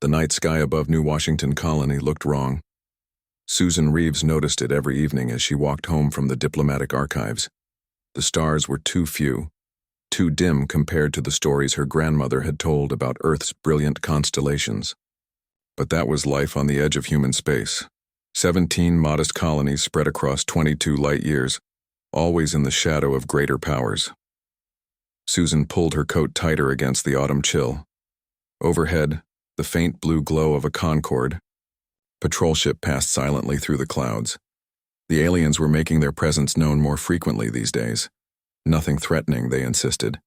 The night sky above New Washington Colony looked wrong. Susan Reeves noticed it every evening as she walked home from the diplomatic archives. The stars were too few, too dim compared to the stories her grandmother had told about Earth's brilliant constellations. But that was life on the edge of human space. 17 modest colonies spread across 22 light years, always in the shadow of greater powers. Susan pulled her coat tighter against the autumn chill. Overhead, the faint blue glow of a Concorde. Patrol ship passed silently through the clouds. The aliens were making their presence known more frequently these days. Nothing threatening, they insisted.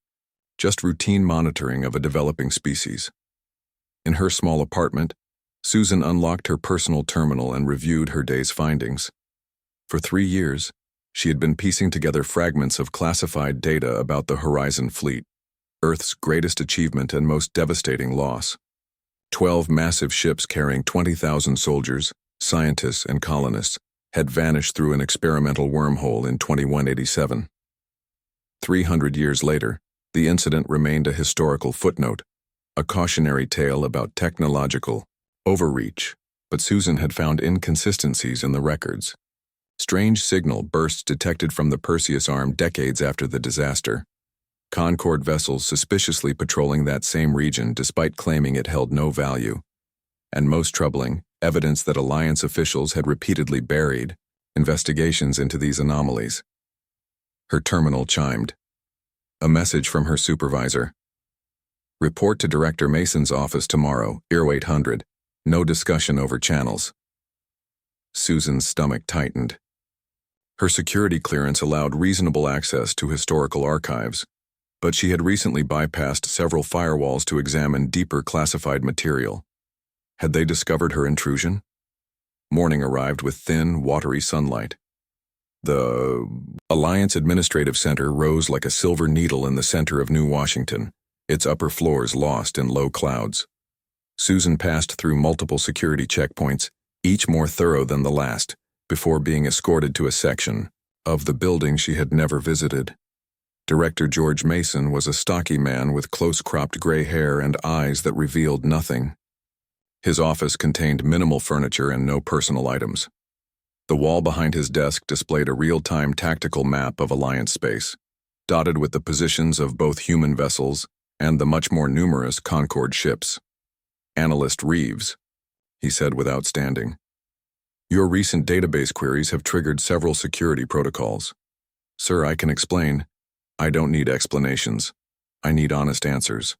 Just routine monitoring of a developing species. In her small apartment, Susan unlocked her personal terminal and reviewed her day's findings. For 3 years, she had been piecing together fragments of classified data about the Horizon Fleet, Earth's greatest achievement and most devastating loss. 12 massive ships carrying 20,000 soldiers, scientists, and colonists had vanished through an experimental wormhole in 2187. 300 years later, the incident remained a historical footnote, a cautionary tale about technological overreach, but Susan had found inconsistencies in the records. Strange signal bursts detected from the Perseus arm decades after the disaster. Concorde vessels suspiciously patrolling that same region despite claiming it held no value. And most troubling, evidence that Alliance officials had repeatedly buried investigations into these anomalies. Her terminal chimed. A message from her supervisor. Report to Director Mason's office tomorrow, ER 800. No discussion over channels. Susan's stomach tightened. Her security clearance allowed reasonable access to historical archives, but she had recently bypassed several firewalls to examine deeper classified material. Had they discovered her intrusion? Morning arrived with thin, watery sunlight. The Alliance Administrative Center rose like a silver needle in the center of New Washington, its upper floors lost in low clouds. Susan passed through multiple security checkpoints, each more thorough than the last, before being escorted to a section of the building she had never visited. Director George Mason was a stocky man with close-cropped gray hair and eyes that revealed nothing. His office contained minimal furniture and no personal items. The wall behind his desk displayed a real-time tactical map of Alliance space, dotted with the positions of both human vessels and the much more numerous Concorde ships. Analyst Reeves, he said without standing. Your recent database queries have triggered several security protocols. Sir, I can explain. I don't need explanations. I need honest answers.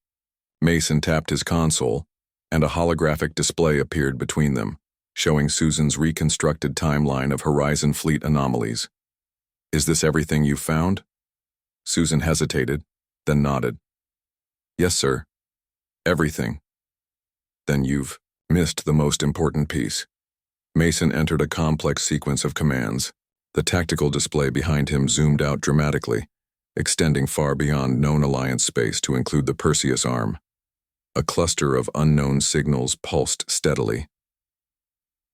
Mason tapped his console, and a holographic display appeared between them, showing Susan's reconstructed timeline of Horizon Fleet anomalies. Is this everything you've found? Susan hesitated, then nodded. Yes, sir. Everything. Then you've missed the most important piece. Mason entered a complex sequence of commands. The tactical display behind him zoomed out dramatically, extending far beyond known Alliance space to include the Perseus arm. A cluster of unknown signals pulsed steadily.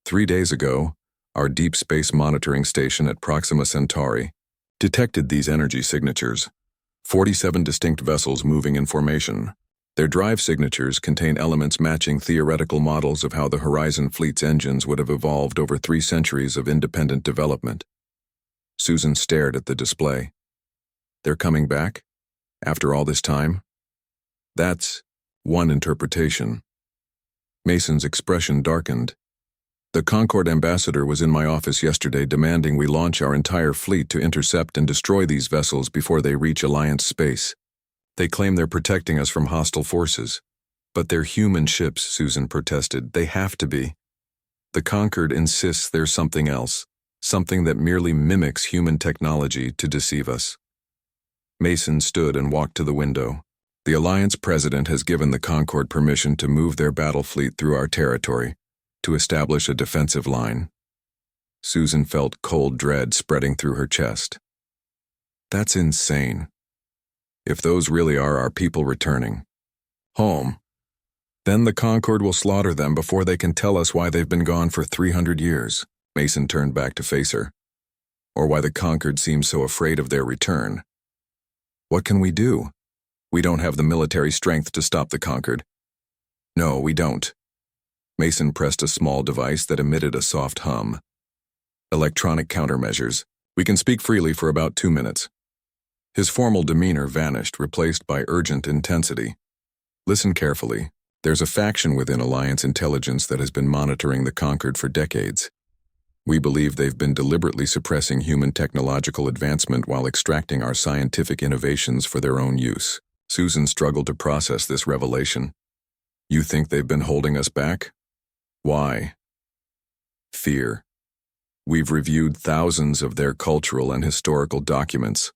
3 days ago, our deep space monitoring station at Proxima Centauri detected these energy signatures. 47 distinct vessels moving in formation. Their drive signatures contain elements matching theoretical models of how the Horizon Fleet's engines would have evolved over 3 centuries of independent development. Susan stared at the display. They're coming back? After all this time? That's one interpretation. Mason's expression darkened. The Concorde ambassador was in my office yesterday demanding we launch our entire fleet to intercept and destroy these vessels before they reach Alliance space. They claim they're protecting us from hostile forces. But they're human ships, Susan protested. They have to be. The Concorde insists there's something else, something that merely mimics human technology to deceive us. Mason stood and walked to the window. The Alliance president has given the Concorde permission to move their battle fleet through our territory, to establish a defensive line. Susan felt cold dread spreading through her chest. That's insane. If those really are our people returning home, then the Concorde will slaughter them before they can tell us why they've been gone for 300 years. Mason turned back to face her. Or why the Concorde seems so afraid of their return. What can we do? We don't have the military strength to stop the Concorde. No, we don't. Mason pressed a small device that emitted a soft hum. Electronic countermeasures. We can speak freely for about 2 minutes. His formal demeanor vanished, replaced by urgent intensity. Listen carefully. There's a faction within Alliance Intelligence that has been monitoring the Conquered for decades. We believe they've been deliberately suppressing human technological advancement while extracting our scientific innovations for their own use. Susan struggled to process this revelation. You think they've been holding us back? Why? Fear. We've reviewed thousands of their cultural and historical documents.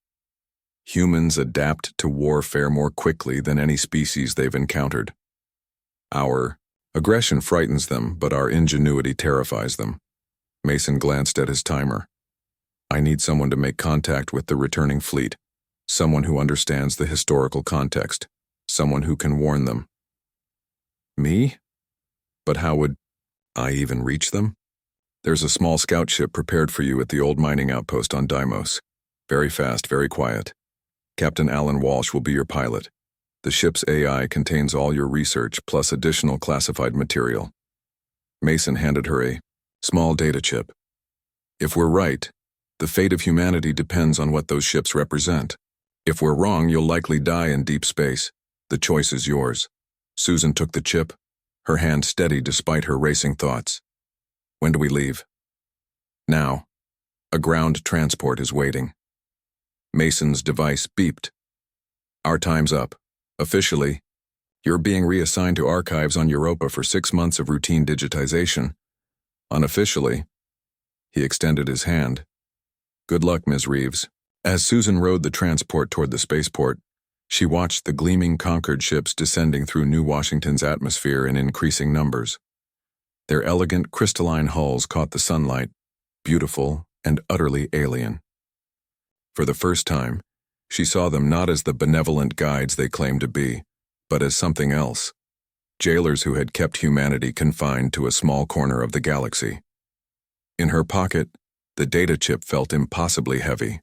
Humans adapt to warfare more quickly than any species they've encountered. Our aggression frightens them, but our ingenuity terrifies them. Mason glanced at his timer. I need someone to make contact with the returning fleet. Someone who understands the historical context. Someone who can warn them. Me? But how would I even reach them? There's a small scout ship prepared for you at the old mining outpost on Deimos. Very fast, very quiet. Captain Alan Walsh will be your pilot. The ship's AI contains all your research plus additional classified material. Mason handed her a small data chip. If we're right, the fate of humanity depends on what those ships represent. If we're wrong, you'll likely die in deep space. The choice is yours. Susan took the chip, her hand steady despite her racing thoughts. When do we leave? Now. A ground transport is waiting. Mason's device beeped. Our time's up. Officially, you're being reassigned to archives on Europa for 6 months of routine digitization. Unofficially, he extended his hand. Good luck, Ms. Reeves. As Susan rode the transport toward the spaceport, she watched the gleaming Conquered ships descending through New Washington's atmosphere in increasing numbers. Their elegant crystalline hulls caught the sunlight, beautiful and utterly alien. For the first time, she saw them not as the benevolent guides they claimed to be, but as something else. Jailers who had kept humanity confined to a small corner of the galaxy. In her pocket, the data chip felt impossibly heavy.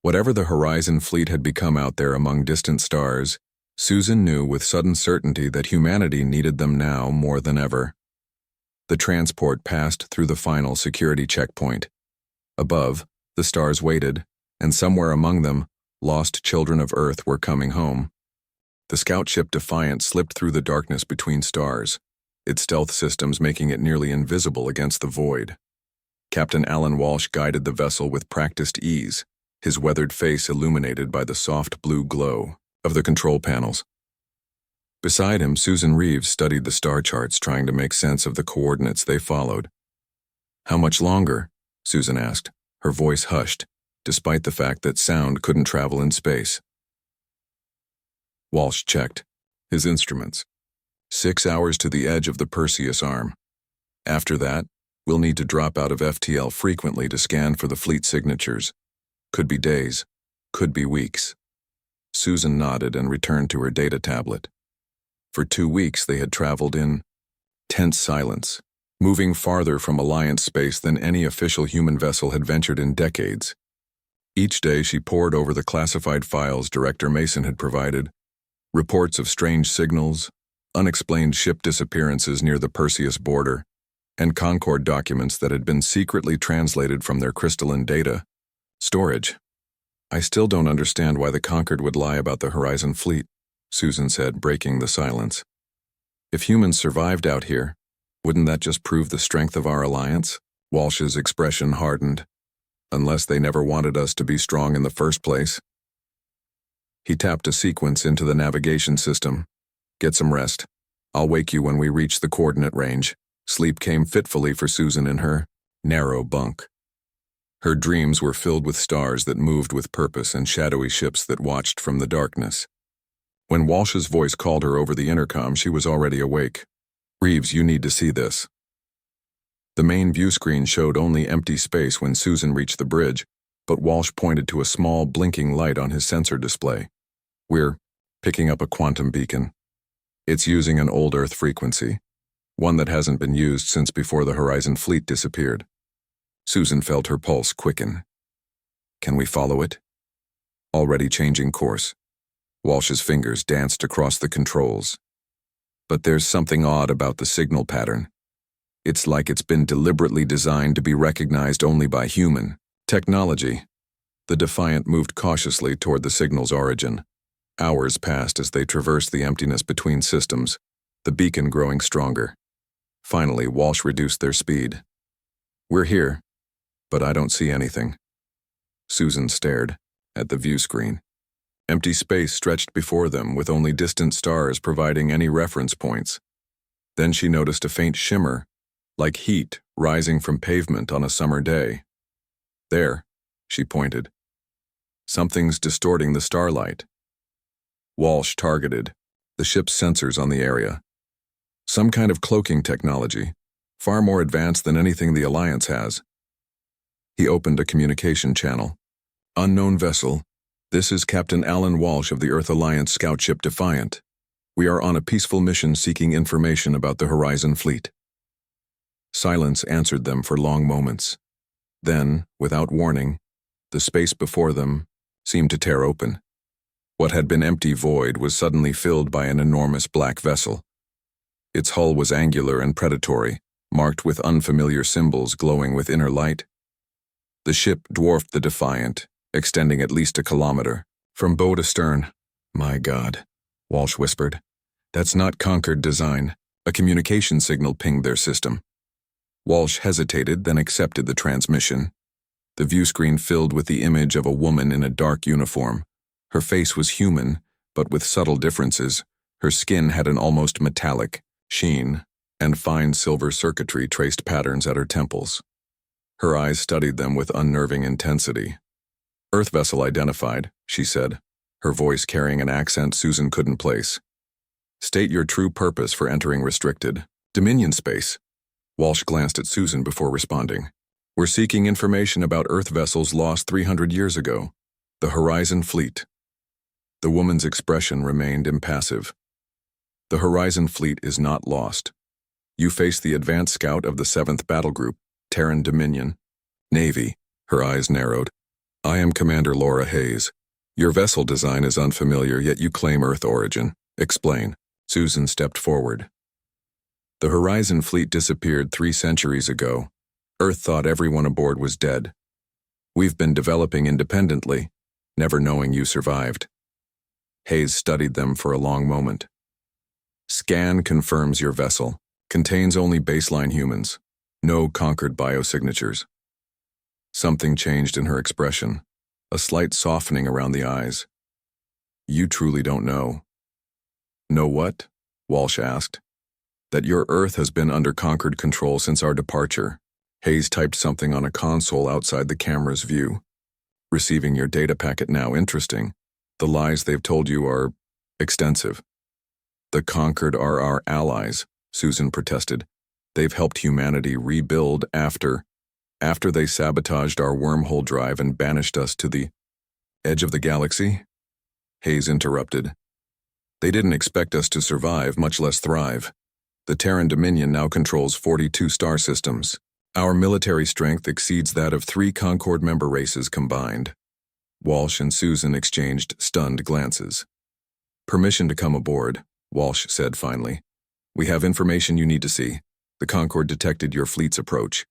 Whatever the Horizon fleet had become out there among distant stars, Susan knew with sudden certainty that humanity needed them now more than ever. The transport passed through the final security checkpoint. Above, the stars waited, and somewhere among them, lost children of Earth were coming home. The scout ship Defiant slipped through the darkness between stars, its stealth systems making it nearly invisible against the void. Captain Alan Walsh guided the vessel with practiced ease, his weathered face illuminated by the soft blue glow of the control panels. Beside him, Susan Reeves studied the star charts, trying to make sense of the coordinates they followed. How much longer? Susan asked, her voice hushed, despite the fact that sound couldn't travel in space. Walsh checked his instruments. 6 hours to the edge of the Perseus arm. After that, we'll need to drop out of FTL frequently to scan for the fleet signatures. Could be days, could be weeks. Susan nodded and returned to her data tablet. For 2 weeks they had traveled in tense silence, moving farther from Alliance space than any official human vessel had ventured in decades. Each day she pored over the classified files Director Mason had provided, reports of strange signals, unexplained ship disappearances near the Perseus border, and Concord documents that had been secretly translated from their crystalline data storage. I still don't understand why the Conquered would lie about the Horizon fleet, Susan said, breaking the silence. If humans survived out here, wouldn't that just prove the strength of our alliance? Walsh's expression hardened. Unless they never wanted us to be strong in the first place. He tapped a sequence into the navigation system. Get some rest. I'll wake you when we reach the coordinate range. Sleep came fitfully for Susan in her narrow bunk. Her dreams were filled with stars that moved with purpose and shadowy ships that watched from the darkness. When Walsh's voice called her over the intercom, she was already awake. Reeves, you need to see this. The main view screen showed only empty space when Susan reached the bridge, but Walsh pointed to a small blinking light on his sensor display. We're picking up a quantum beacon. It's using an old Earth frequency, one that hasn't been used since before the Horizon fleet disappeared. Susan felt her pulse quicken. Can we follow it? Already changing course. Walsh's fingers danced across the controls. But there's something odd about the signal pattern. It's like it's been deliberately designed to be recognized only by human technology. The Defiant moved cautiously toward the signal's origin. Hours passed as they traversed the emptiness between systems, the beacon growing stronger. Finally, Walsh reduced their speed. "We're here, but I don't see anything." Susan stared at the view screen. Empty space stretched before them, with only distant stars providing any reference points. Then she noticed a faint shimmer, like heat rising from pavement on a summer day. "There," she pointed. "Something's distorting the starlight." Walsh targeted the ship's sensors on the area. Some kind of cloaking technology, far more advanced than anything the Alliance has. He opened a communication channel. "Unknown vessel. This is Captain Alan Walsh of the Earth Alliance scout ship Defiant. We are on a peaceful mission seeking information about the Horizon Fleet." Silence answered them for long moments. Then, without warning, the space before them seemed to tear open. What had been empty void was suddenly filled by an enormous black vessel. Its hull was angular and predatory, marked with unfamiliar symbols glowing with inner light. The ship dwarfed the Defiant, extending at least a kilometer, from bow to stern. "My God," Walsh whispered. "That's not Concord design." A communication signal pinged their system. Walsh hesitated, then accepted the transmission. The viewscreen filled with the image of a woman in a dark uniform. Her face was human, but with subtle differences. Her skin had an almost metallic sheen, and fine silver circuitry traced patterns at her temples. Her eyes studied them with unnerving intensity. "Earth vessel identified," she said, her voice carrying an accent Susan couldn't place. "State your true purpose for entering restricted Dominion space." Walsh glanced at Susan before responding. "We're seeking information about Earth vessels lost 300 years ago. The Horizon Fleet." The woman's expression remained impassive. "The Horizon Fleet is not lost. You face the advanced scout of the 7th Battle Group, Terran Dominion, Navy." Her eyes narrowed. "I am Commander Laura Hayes. Your vessel design is unfamiliar, yet you claim Earth origin. Explain." Susan stepped forward. "The Horizon Fleet disappeared 3 centuries ago. Earth thought everyone aboard was dead. We've been developing independently, never knowing you survived." Hayes studied them for a long moment. "Scan confirms your vessel. Contains only baseline humans. No conquered biosignatures." Something changed in her expression, a slight softening around the eyes. "You truly don't know." "Know what?" Walsh asked. "That your Earth has been under Conquered control since our departure." Hayes typed something on a console outside the camera's view. "Receiving your data packet now. Interesting. The lies they've told you are extensive." "The Conquered are our allies," Susan protested. "They've helped humanity rebuild after they sabotaged our wormhole drive and banished us to the edge of the galaxy." Hayes interrupted. "They didn't expect us to survive, much less thrive. The Terran Dominion now controls 42 star systems. Our military strength exceeds that of 3 Concord member races combined." Walsh and Susan exchanged stunned glances. "Permission to come aboard," Walsh said finally. "We have information you need to see. The Concord detected your fleet's approach.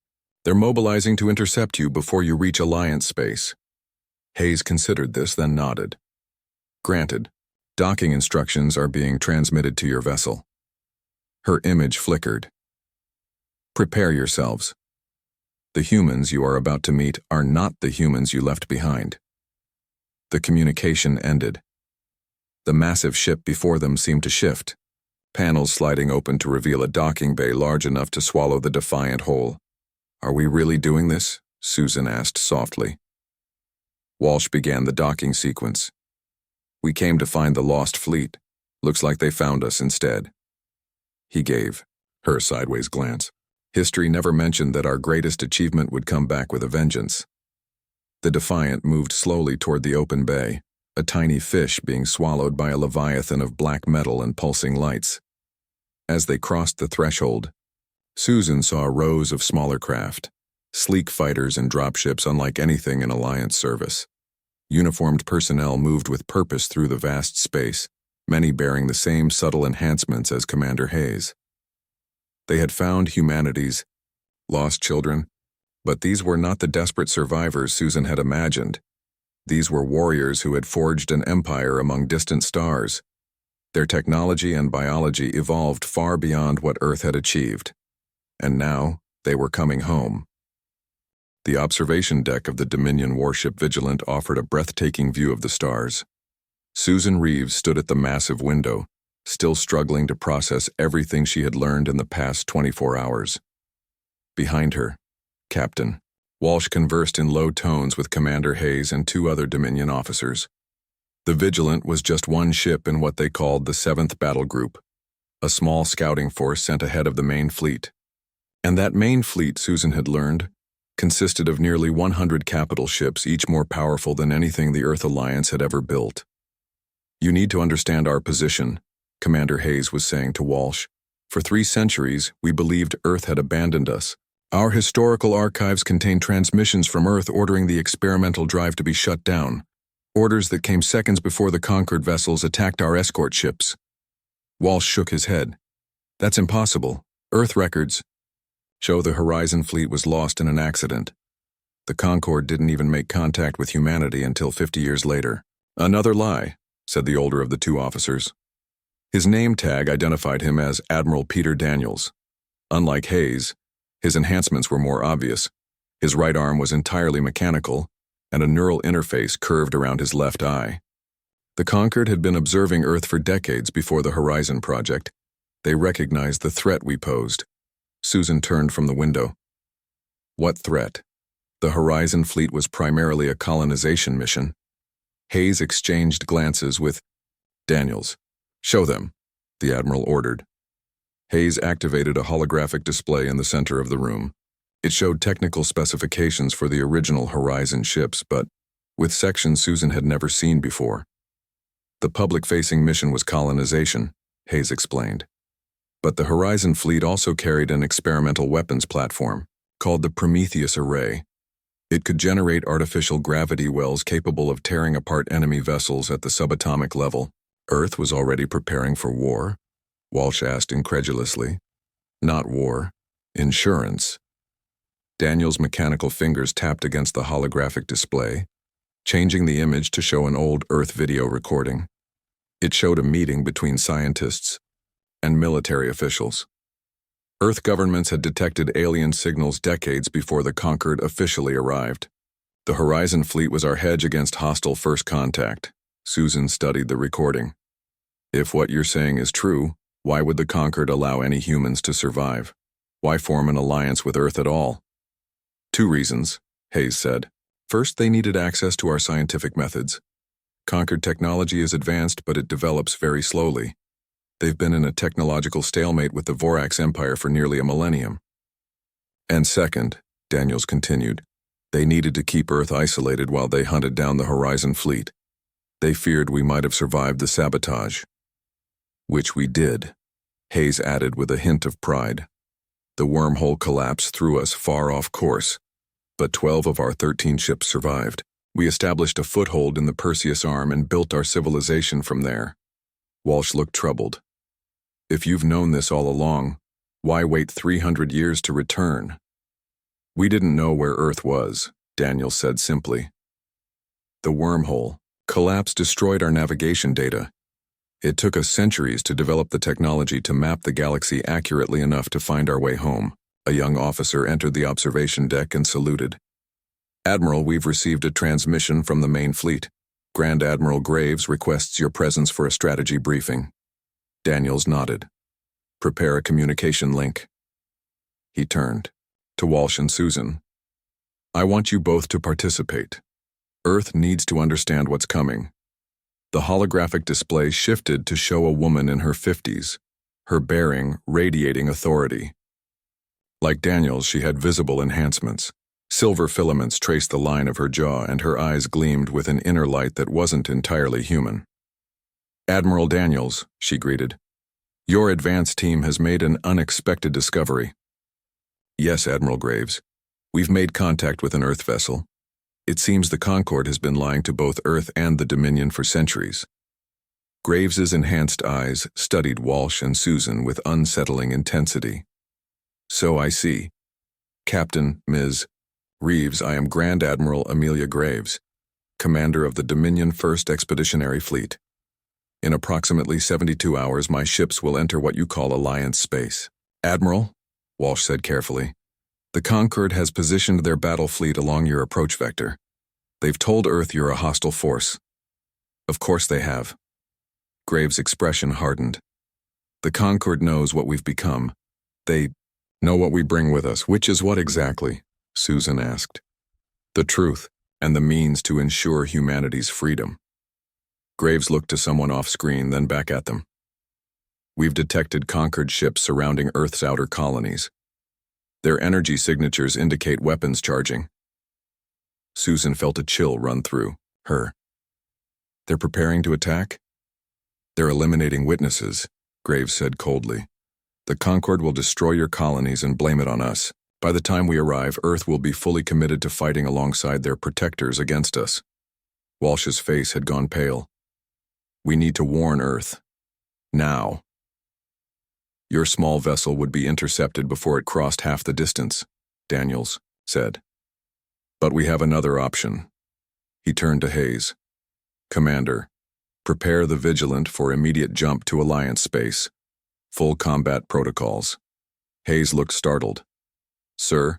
They're mobilizing to intercept you before you reach Alliance space." Hayes considered this, then nodded. "Granted. Docking instructions are being transmitted to your vessel." Her image flickered. "Prepare yourselves. The humans you are about to meet are not the humans you left behind." The communication ended. The massive ship before them seemed to shift, panels sliding open to reveal a docking bay large enough to swallow the Defiant whole. "Are we really doing this?" Susan asked softly. Walsh began the docking sequence. "We came to find the lost fleet. Looks like they found us instead." He gave her sideways glance. "History never mentioned that our greatest achievement would come back with a vengeance." The Defiant moved slowly toward the open bay, a tiny fish being swallowed by a leviathan of black metal and pulsing lights. As they crossed the threshold, Susan saw rows of smaller craft, sleek fighters and dropships unlike anything in Alliance service. Uniformed personnel moved with purpose through the vast space, many bearing the same subtle enhancements as Commander Hayes. They had found humanity's lost children, but these were not the desperate survivors Susan had imagined. These were warriors who had forged an empire among distant stars. Their technology and biology evolved far beyond what Earth had achieved. And now, they were coming home. The observation deck of the Dominion warship Vigilant offered a breathtaking view of the stars. Susan Reeves stood at the massive window, still struggling to process everything she had learned in the past 24 hours. Behind her, Captain Walsh conversed in low tones with Commander Hayes and two other Dominion officers. The Vigilant was just one ship in what they called the 7th Battle Group, a small scouting force sent ahead of the main fleet. And that main fleet, Susan had learned, consisted of nearly 100 capital ships, each more powerful than anything the Earth Alliance had ever built. "You need to understand our position," Commander Hayes was saying to Walsh. "For 3 centuries, we believed Earth had abandoned us. Our historical archives contain transmissions from Earth ordering the experimental drive to be shut down, orders that came seconds before the conquered vessels attacked our escort ships." Walsh shook his head. "That's impossible. Earth records show the Horizon fleet was lost in an accident. The Concorde didn't even make contact with humanity until 50 years later." "Another lie," said the older of the two officers. His name tag identified him as Admiral Peter Daniels. Unlike Hayes, his enhancements were more obvious. His right arm was entirely mechanical, and a neural interface curved around his left eye. The Concorde had been observing Earth for decades before the Horizon project. They recognized the threat we posed. Susan turned from the window. "What threat?" The Horizon fleet was primarily a colonization mission. Hayes exchanged glances with Daniels. "Show them," the Admiral ordered. Hayes activated a holographic display in the center of the room. It showed technical specifications for the original Horizon ships, but with sections Susan had never seen before. "The public-facing mission was colonization," Hayes explained. "But the Horizon fleet also carried an experimental weapons platform, called the Prometheus Array. It could generate artificial gravity wells capable of tearing apart enemy vessels at the subatomic level." "Earth was already preparing for war?" Walsh asked incredulously. "Not war. Insurance." Daniel's mechanical fingers tapped against the holographic display, changing the image to show an old Earth video recording. It showed a meeting between scientists and military officials. Earth governments had detected alien signals decades before the Concorde officially arrived. "The Horizon fleet was our hedge against hostile first contact." Susan studied the recording. "If what you're saying is true, why would the Concorde allow any humans to survive? Why form an alliance with Earth at all?" "2 reasons," Hayes said. "First, they needed access to our scientific methods. Concorde technology is advanced, but it develops very slowly. They've been in a technological stalemate with the Vorax Empire for nearly a millennium. And second," Daniels continued, "they needed to keep Earth isolated while they hunted down the Horizon fleet. They feared we might have survived the sabotage." "Which we did," Hayes added with a hint of pride. "The wormhole collapse threw us far off course, but 12 of our 13 ships survived. We established a foothold in the Perseus Arm and built our civilization from there." Walsh looked troubled. "If you've known this all along, why wait 300 years to return?" "We didn't know where Earth was," Daniel said simply. "The wormhole collapse destroyed our navigation data. It took us centuries to develop the technology to map the galaxy accurately enough to find our way home." A young officer entered the observation deck and saluted. "Admiral, we've received a transmission from the main fleet. Grand Admiral Graves requests your presence for a strategy briefing." Daniels nodded. "Prepare a communication link." He turned to Walsh and Susan. "I want you both to participate. Earth needs to understand what's coming." The holographic display shifted to show a woman in her 50s, her bearing radiating authority. Like Daniels, she had visible enhancements. Silver filaments traced the line of her jaw, and her eyes gleamed with an inner light that wasn't entirely human. "Admiral Daniels," she greeted. "Your advance team has made an unexpected discovery." "Yes, Admiral Graves. We've made contact with an Earth vessel. It seems the Concorde has been lying to both Earth and the Dominion for centuries." Graves's enhanced eyes studied Walsh and Susan with unsettling intensity. So I see. Captain, Ms. Reeves, I am Grand Admiral Amelia Graves, commander of the Dominion 1st Expeditionary Fleet. In approximately 72 hours, my ships will enter what you call Alliance space. Admiral, Walsh said carefully, the Concord has positioned their battle fleet along your approach vector. They've told Earth you're a hostile force. Of course they have. Graves' expression hardened. The Concord knows what we've become. They know what we bring with us, which is what exactly? Susan asked. The truth, and the means to ensure humanity's freedom. Graves looked to someone off-screen, then back at them. We've detected Concord ships surrounding Earth's outer colonies. Their energy signatures indicate weapons charging. Susan felt a chill run through her. They're preparing to attack? They're eliminating witnesses, Graves said coldly. The Concord will destroy your colonies and blame it on us. By the time we arrive, Earth will be fully committed to fighting alongside their protectors against us. Walsh's face had gone pale. We need to warn Earth. Now. Your small vessel would be intercepted before it crossed half the distance, Daniels said. But we have another option. He turned to Hayes. Commander, prepare the Vigilant for immediate jump to Alliance space. Full combat protocols. Hayes looked startled. Sir,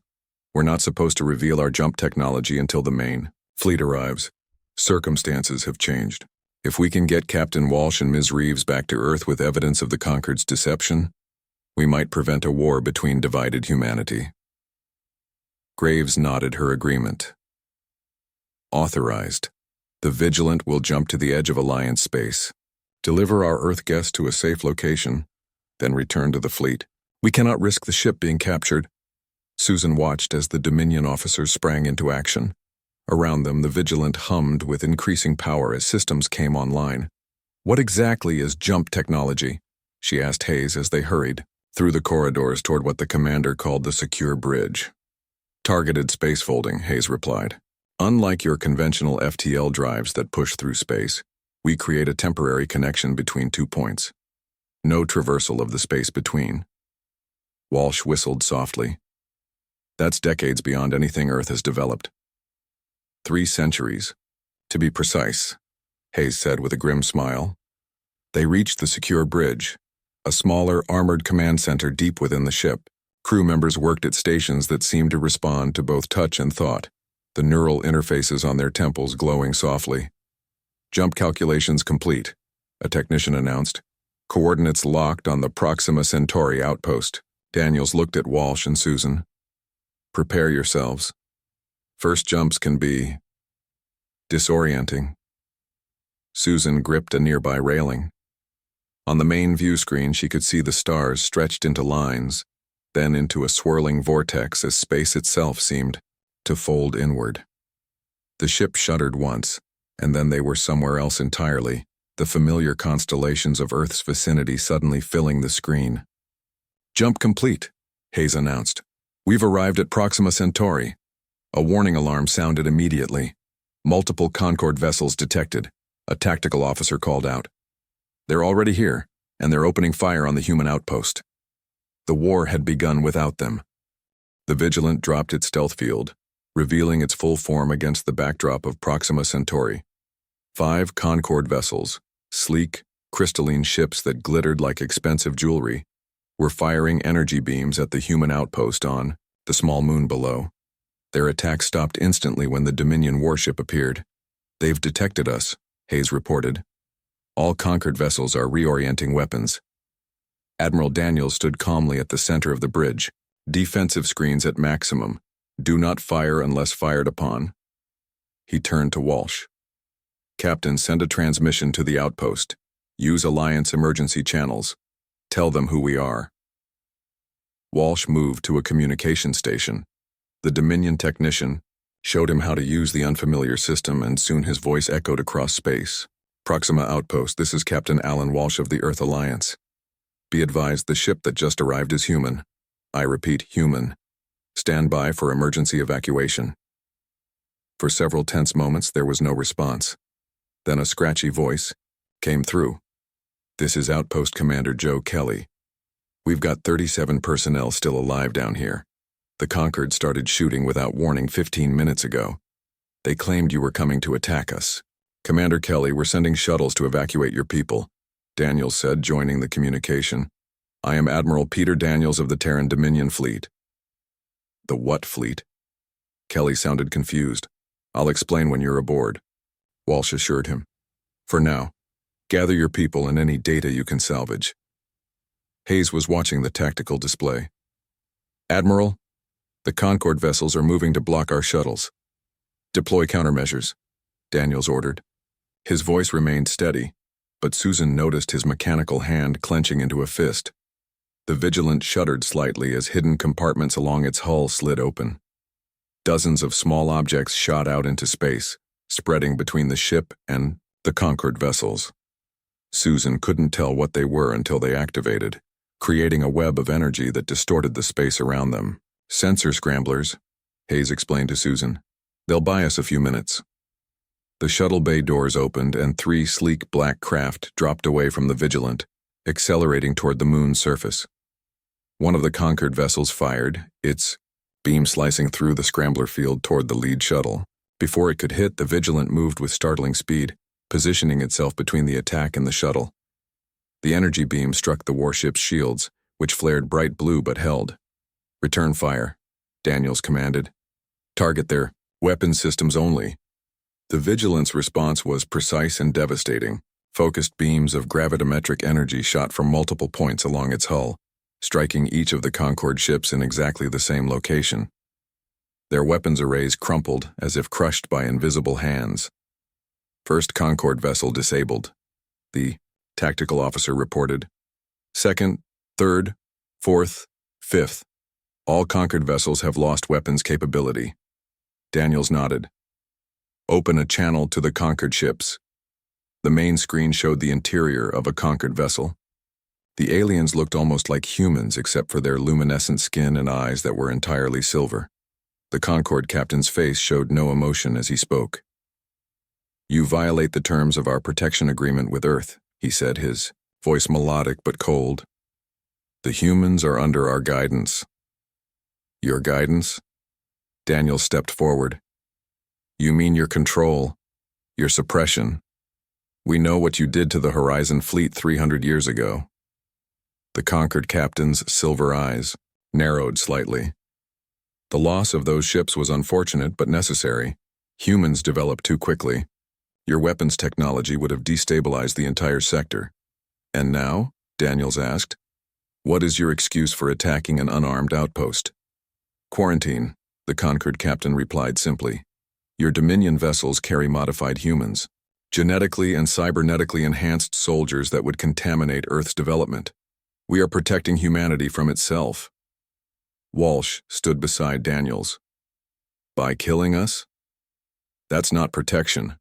we're not supposed to reveal our jump technology until the main fleet arrives. Circumstances have changed. If we can get Captain Walsh and Ms. Reeves back to Earth with evidence of the Concord's deception, we might prevent a war between divided humanity. Graves nodded her agreement. Authorized. The Vigilant will jump to the edge of Alliance space, deliver our Earth guests to a safe location, then return to the fleet. We cannot risk the ship being captured. Susan watched as the Dominion officers sprang into action. Around them, the Vigilant hummed with increasing power as systems came online. What exactly is jump technology? She asked Hayes as they hurried through the corridors toward what the commander called the secure bridge. Targeted space folding, Hayes replied. Unlike your conventional FTL drives that push through space, we create a temporary connection between 2 points. No traversal of the space between. Walsh whistled softly. That's decades beyond anything Earth has developed. 3 centuries. To be precise, Hayes said with a grim smile. They reached the secure bridge, a smaller, armored command center deep within the ship. Crew members worked at stations that seemed to respond to both touch and thought, the neural interfaces on their temples glowing softly. Jump calculations complete, a technician announced. Coordinates locked on the Proxima Centauri outpost. Daniels looked at Walsh and Susan. Prepare yourselves. First jumps can be disorienting. Susan gripped a nearby railing. On the main view screen, she could see the stars stretched into lines, then into a swirling vortex as space itself seemed to fold inward. The ship shuddered once, and then they were somewhere else entirely, the familiar constellations of Earth's vicinity suddenly filling the screen. Jump complete, Hayes announced. We've arrived at Proxima Centauri. A warning alarm sounded immediately. Multiple Concord vessels detected, a tactical officer called out. They're already here, and they're opening fire on the human outpost. The war had begun without them. The Vigilant dropped its stealth field, revealing its full form against the backdrop of Proxima Centauri. 5 Concord vessels, sleek, crystalline ships that glittered like expensive jewelry, were firing energy beams at the human outpost on the small moon below. Their attack stopped instantly when the Dominion warship appeared. They've detected us, Hayes reported. All Concord vessels are reorienting weapons. Admiral Daniels stood calmly at the center of the bridge. Defensive screens at maximum. Do not fire unless fired upon. He turned to Walsh. Captain, send a transmission to the outpost. Use Alliance emergency channels. Tell them who we are. Walsh moved to a communication station. The Dominion technician showed him how to use the unfamiliar system, and soon his voice echoed across space. Proxima Outpost, this is Captain Alan Walsh of the Earth Alliance. Be advised, the ship that just arrived is human. I repeat, human. Stand by for emergency evacuation. For several tense moments, there was no response. Then a scratchy voice came through. This is Outpost Commander Joe Kelly. We've got 37 personnel still alive down here. The Concord started shooting without warning 15 minutes ago. They claimed you were coming to attack us. Commander Kelly, we're sending shuttles to evacuate your people, Daniels said, joining the communication. I am Admiral Peter Daniels of the Terran Dominion Fleet. The what fleet? Kelly sounded confused. I'll explain when you're aboard, Walsh assured him. For now, gather your people and any data you can salvage. Hayes was watching the tactical display. Admiral, the Concord vessels are moving to block our shuttles. Deploy countermeasures, Daniels ordered. His voice remained steady, but Susan noticed his mechanical hand clenching into a fist. The Vigilant shuddered slightly as hidden compartments along its hull slid open. Dozens of small objects shot out into space, spreading between the ship and the Concord vessels. Susan couldn't tell what they were until they activated, creating a web of energy that distorted the space around them. Sensor scramblers, Hayes explained to Susan. They'll buy us a few minutes. The shuttle bay doors opened and 3 sleek black craft dropped away from the Vigilant, accelerating toward the moon's surface. One of the Concord vessels fired, its beam slicing through the scrambler field toward the lead shuttle. Before it could hit, the Vigilant moved with startling speed, positioning itself between the attack and the shuttle. The energy beam struck the warship's shields, which flared bright blue but held. Return fire, Daniels commanded. Target their weapon systems only. The Vigilant's response was precise and devastating. Focused beams of gravimetric energy shot from multiple points along its hull, striking each of the Concord ships in exactly the same location. Their weapons arrays crumpled as if crushed by invisible hands. First Concord vessel disabled, the tactical officer reported. Second, third, fourth, fifth. All Concord vessels have lost weapons capability. Daniels nodded. Open a channel to the Concord ships. The main screen showed the interior of a Concord vessel. The aliens looked almost like humans except for their luminescent skin and eyes that were entirely silver. The Concord captain's face showed no emotion as he spoke. You violate the terms of our protection agreement with Earth, he said, his voice melodic but cold. The humans are under our guidance. Your guidance? Daniel stepped forward. You mean your control, your suppression. We know what you did to the Horizon Fleet 300 years ago. The Concord captain's silver eyes narrowed slightly. The loss of those ships was unfortunate but necessary. Humans developed too quickly. Your weapons technology would have destabilized the entire sector. And now, Daniels asked, what is your excuse for attacking an unarmed outpost? Quarantine, the Concord captain replied simply. Your Dominion vessels carry modified humans, genetically and cybernetically enhanced soldiers that would contaminate Earth's development. We are protecting humanity from itself. Walsh stood beside Daniels. By killing us? That's not protection.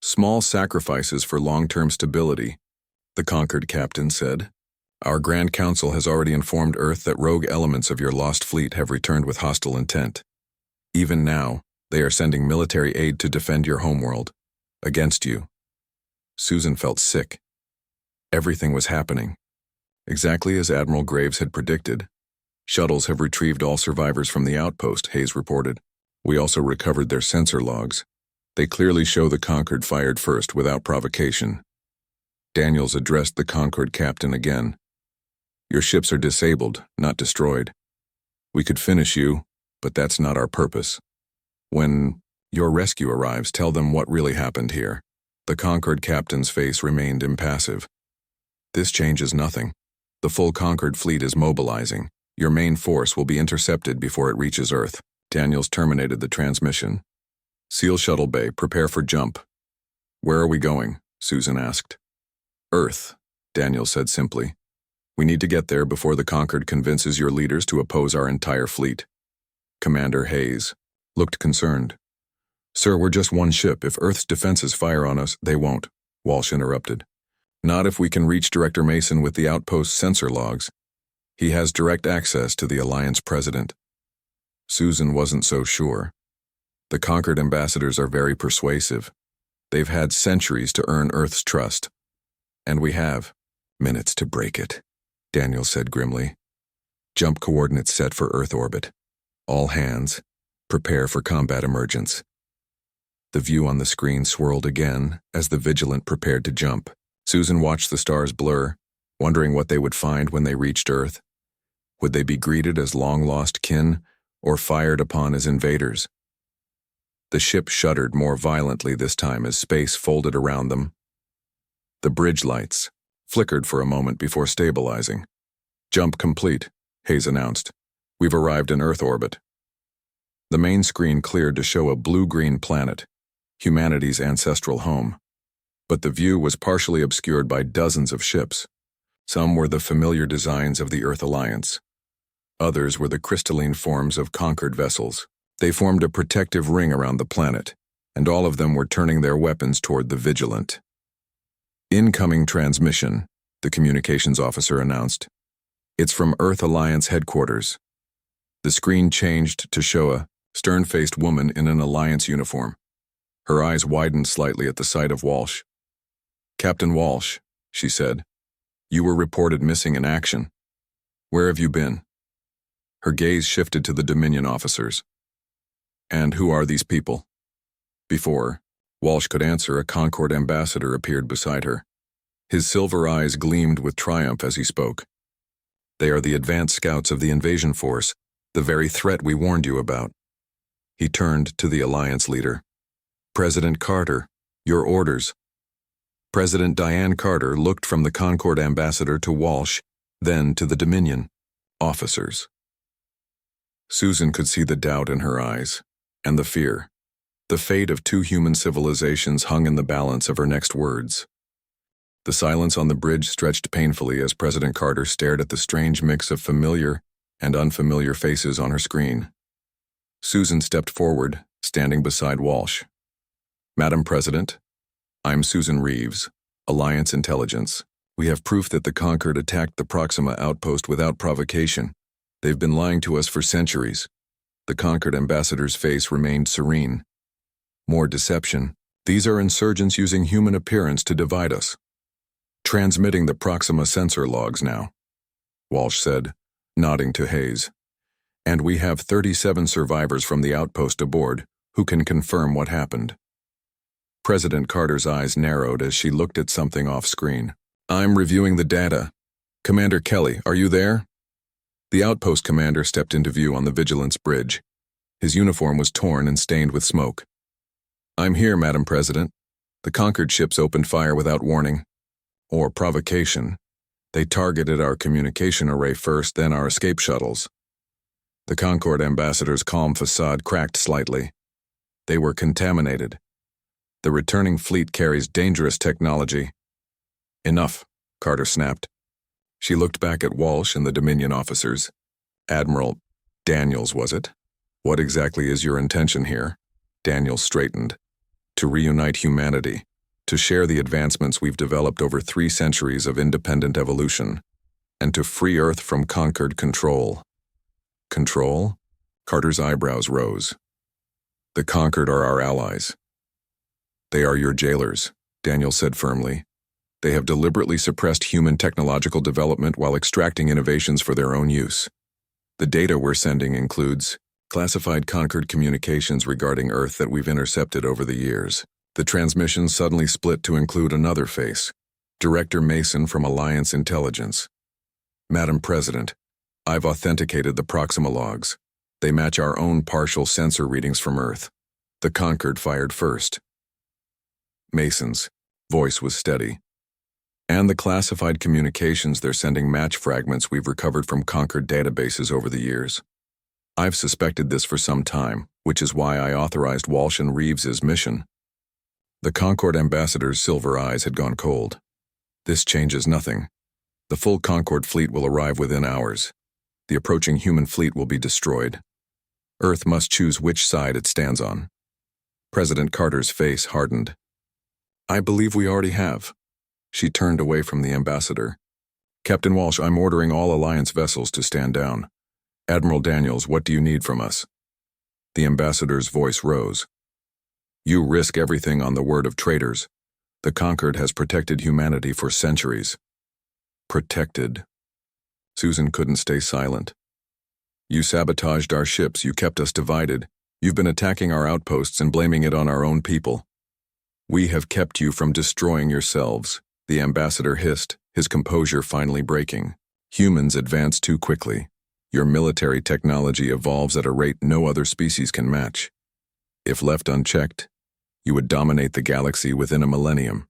Small sacrifices for long-term stability, the Concord captain said. Our Grand Council has already informed Earth that rogue elements of your lost fleet have returned with hostile intent. Even now, they are sending military aid to defend your homeworld. Against you. Susan felt sick. Everything was happening. Exactly as Admiral Graves had predicted. Shuttles have retrieved all survivors from the outpost, Hayes reported. We also recovered their sensor logs. They clearly show the Concord fired first without provocation. Daniels addressed the Concord captain again. Your ships are disabled, not destroyed. We could finish you, but that's not our purpose. When your rescue arrives, tell them what really happened here. The Concord captain's face remained impassive. This changes nothing. The full Concord fleet is mobilizing. Your main force will be intercepted before it reaches Earth. Daniels terminated the transmission. Seal shuttle bay, prepare for jump. Where are we going? Susan asked. Earth, Daniels said simply. We need to get there before the Concord convinces your leaders to oppose our entire fleet. Commander Hayes looked concerned. Sir, we're just one ship. If Earth's defenses fire on us, they won't, Walsh interrupted. Not if we can reach Director Mason with the outpost sensor logs. He has direct access to the Alliance president. Susan wasn't so sure. The Concord ambassadors are very persuasive. They've had centuries to earn Earth's trust. And we have minutes to break it, Daniel said grimly. Jump coordinates set for Earth orbit. All hands, prepare for combat emergence. The view on the screen swirled again as the Vigilant prepared to jump. Susan watched the stars blur, wondering what they would find when they reached Earth. Would they be greeted as long-lost kin or fired upon as invaders? The ship shuddered more violently this time as space folded around them. The bridge lights flickered for a moment before stabilizing. Jump complete, Hayes announced. We've arrived in Earth orbit. The main screen cleared to show a blue-green planet, humanity's ancestral home. But the view was partially obscured by dozens of ships. Some were the familiar designs of the Earth Alliance. Others were the crystalline forms of conquered vessels. They formed a protective ring around the planet, and all of them were turning their weapons toward the Vigilant. Incoming transmission, the communications officer announced. It's from Earth Alliance headquarters. The screen changed to show a stern-faced woman in an Alliance uniform. Her eyes widened slightly at the sight of Walsh. Captain Walsh, she said, you were reported missing in action. Where have you been? Her gaze shifted to the Dominion officers. And who are these people? Before Walsh could answer, a Concord ambassador appeared beside her. His silver eyes gleamed with triumph as he spoke. They are the advanced scouts of the invasion force, the very threat we warned you about. He turned to the Alliance leader. President Carter, your orders. President Diane Carter looked from the Concord ambassador to Walsh, then to the Dominion officers. Susan could see the doubt in her eyes, and the fear. The fate of two human civilizations hung in the balance of her next words. The silence on the bridge stretched painfully as President Carter stared at the strange mix of familiar and unfamiliar faces on her screen. Susan stepped forward, standing beside Walsh. Madam President, I'm Susan Reeves, Alliance Intelligence. We have proof that the Concord attacked the Proxima outpost without provocation. They've been lying to us for centuries. The Concord ambassador's face remained serene. More deception. These are insurgents using human appearance to divide us. Transmitting the Proxima sensor logs now, Walsh said, nodding to Hayes. And we have 37 survivors from the outpost aboard who can confirm what happened. President Carter's eyes narrowed as she looked at something off-screen. I'm reviewing the data. Commander Kelly, are you there? The outpost commander stepped into view on the Vigilance bridge. His uniform was torn and stained with smoke. I'm here, Madam President. The Concord ships opened fire without warning. Or provocation. They targeted our communication array first, then our escape shuttles. The Concord ambassador's calm facade cracked slightly. They were contaminated. The returning fleet carries dangerous technology. Enough, Carter snapped. She looked back at Walsh and the Dominion officers. Admiral Daniels, was it? What exactly is your intention here? Daniels straightened. To reunite humanity. To share the advancements we've developed over 3 centuries of independent evolution. And to free Earth from Concord control. Control? Carter's eyebrows rose. The Concord are our allies. They are your jailers, Daniel said firmly. They have deliberately suppressed human technological development while extracting innovations for their own use. The data we're sending includes classified Concord communications regarding Earth that we've intercepted over the years. The transmission suddenly split to include another face, Director Mason from Alliance Intelligence. Madam President, I've authenticated the Proxima logs. They match our own partial sensor readings from Earth. The Concord fired first. Mason's voice was steady. And the classified communications they're sending match fragments we've recovered from Concord databases over the years. I've suspected this for some time, which is why I authorized Walsh and Reeves's mission. The Concord ambassador's silver eyes had gone cold. This changes nothing. The full Concord fleet will arrive within hours. The approaching human fleet will be destroyed. Earth must choose which side it stands on. President Carter's face hardened. I believe we already have. She turned away from the ambassador. Captain Walsh, I'm ordering all Alliance vessels to stand down. Admiral Daniels, what do you need from us? The ambassador's voice rose. You risk everything on the word of traitors. The Concord has protected humanity for centuries. Protected. Susan couldn't stay silent. You sabotaged our ships, you kept us divided. You've been attacking our outposts and blaming it on our own people. We have kept you from destroying yourselves, the ambassador hissed, his composure finally breaking. Humans advance too quickly. Your military technology evolves at a rate no other species can match. If left unchecked, you would dominate the galaxy within a millennium.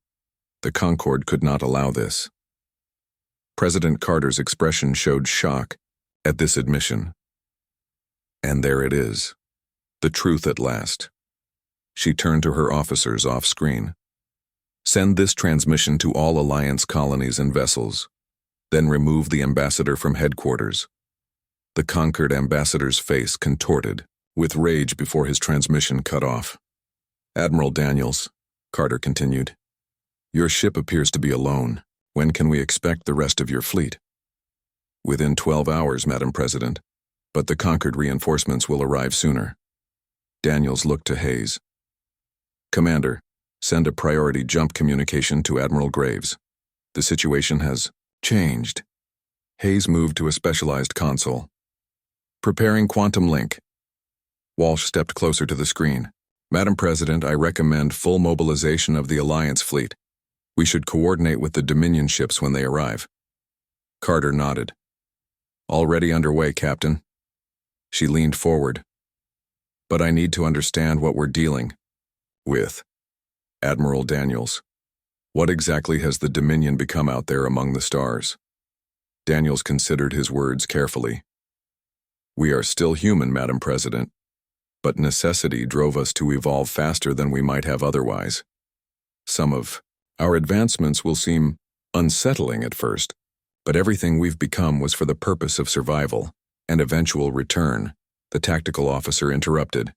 The Concord could not allow this. President Carter's expression showed shock at this admission. And there it is. The truth at last. She turned to her officers off-screen. Send this transmission to all Alliance colonies and vessels. Then remove the ambassador from headquarters. The Concord ambassador's face contorted, with rage before his transmission cut off. Admiral Daniels, Carter continued, your ship appears to be alone. When can we expect the rest of your fleet? Within 12 hours, Madam President, but the Concord reinforcements will arrive sooner. Daniels looked to Hayes. Commander, send a priority jump communication to Admiral Graves. The situation has changed. Hayes moved to a specialized console. Preparing quantum link. Walsh stepped closer to the screen. Madam President, I recommend full mobilization of the Alliance fleet. We should coordinate with the Dominion ships when they arrive. Carter nodded. Already underway, Captain. She leaned forward. But I need to understand what we're dealing with. Admiral Daniels, what exactly has the Dominion become out there among the stars? Daniels considered his words carefully. We are still human, Madam President, but necessity drove us to evolve faster than we might have otherwise. Some of our advancements will seem unsettling at first, but everything we've become was for the purpose of survival and eventual return, the tactical officer interrupted.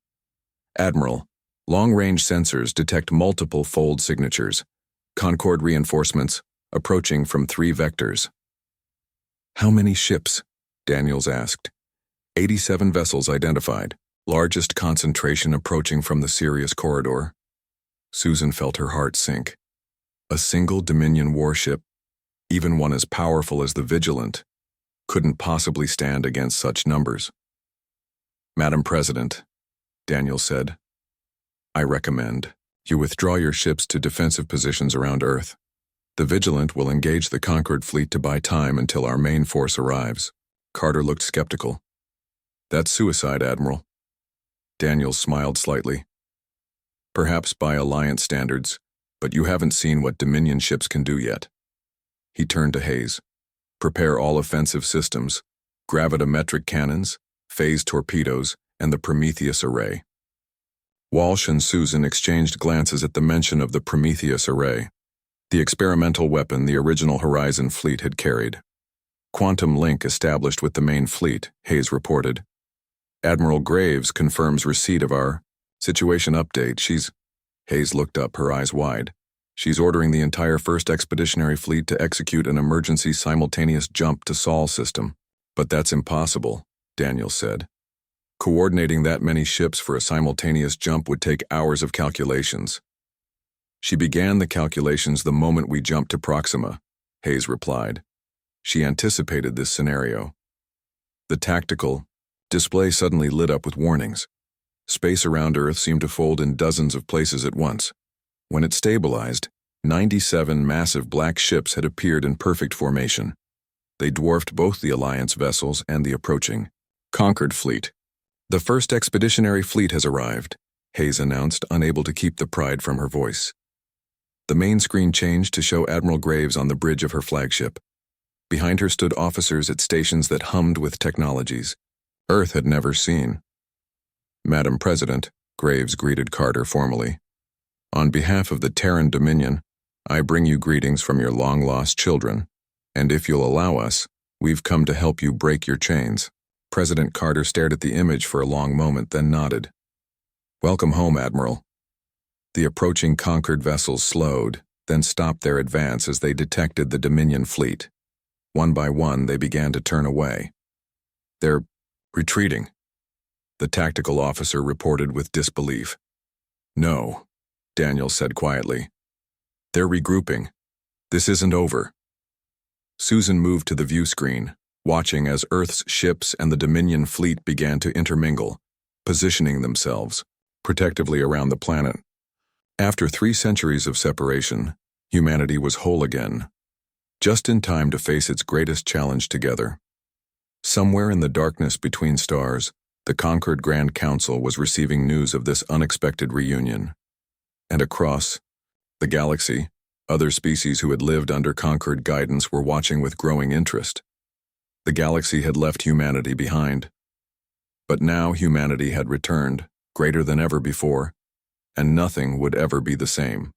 Admiral, long-range sensors detect multiple fold signatures. Concord reinforcements approaching from 3 vectors. How many ships? Daniels asked. 87 vessels identified. Largest concentration approaching from the Sirius corridor. Susan felt her heart sink. A single Dominion warship, even one as powerful as the Vigilant, couldn't possibly stand against such numbers. Madam President, Daniels said, I recommend you withdraw your ships to defensive positions around Earth. The Vigilant will engage the Concord fleet to buy time until our main force arrives. Carter looked skeptical. That's suicide, Admiral. Daniels smiled slightly. Perhaps by Alliance standards, but you haven't seen what Dominion ships can do yet. He turned to Hayes. Prepare all offensive systems, gravitometric cannons, phase torpedoes, and the Prometheus array. Walsh and Susan exchanged glances at the mention of the Prometheus array, the experimental weapon the original Horizon fleet had carried. Quantum link established with the main fleet, Hayes reported. Admiral Graves confirms receipt of our situation update. Hayes looked up, her eyes wide. She's ordering the entire 1st Expeditionary Fleet to execute an emergency simultaneous jump to Sol system. But that's impossible, Daniels said. Coordinating that many ships for a simultaneous jump would take hours of calculations. She began the calculations the moment we jumped to Proxima, Hayes replied. She anticipated this scenario. The tactical display suddenly lit up with warnings. Space around Earth seemed to fold in dozens of places at once. When it stabilized, 97 massive black ships had appeared in perfect formation. They dwarfed both the Alliance vessels and the approaching Concord fleet. The 1st Expeditionary Fleet has arrived, Hayes announced, unable to keep the pride from her voice. The main screen changed to show Admiral Graves on the bridge of her flagship. Behind her stood officers at stations that hummed with technologies Earth had never seen. Madam President, Graves greeted Carter formally. On behalf of the Terran Dominion, I bring you greetings from your long-lost children, and if you'll allow us, we've come to help you break your chains. President Carter stared at the image for a long moment, then nodded. Welcome home, Admiral. The approaching Concord vessels slowed, then stopped their advance as they detected the Dominion fleet. One by one, they began to turn away. They're retreating, the tactical officer reported with disbelief. No, Daniels said quietly. They're regrouping. This isn't over. Susan moved to the view screen, watching as Earth's ships and the Dominion fleet began to intermingle, positioning themselves protectively around the planet. After 3 centuries of separation, humanity was whole again, just in time to face its greatest challenge together. Somewhere in the darkness between stars, the conquered Grand Council was receiving news of this unexpected reunion. And across the galaxy, other species who had lived under conquered guidance were watching with growing interest. The galaxy had left humanity behind. But now humanity had returned, greater than ever before, and nothing would ever be the same.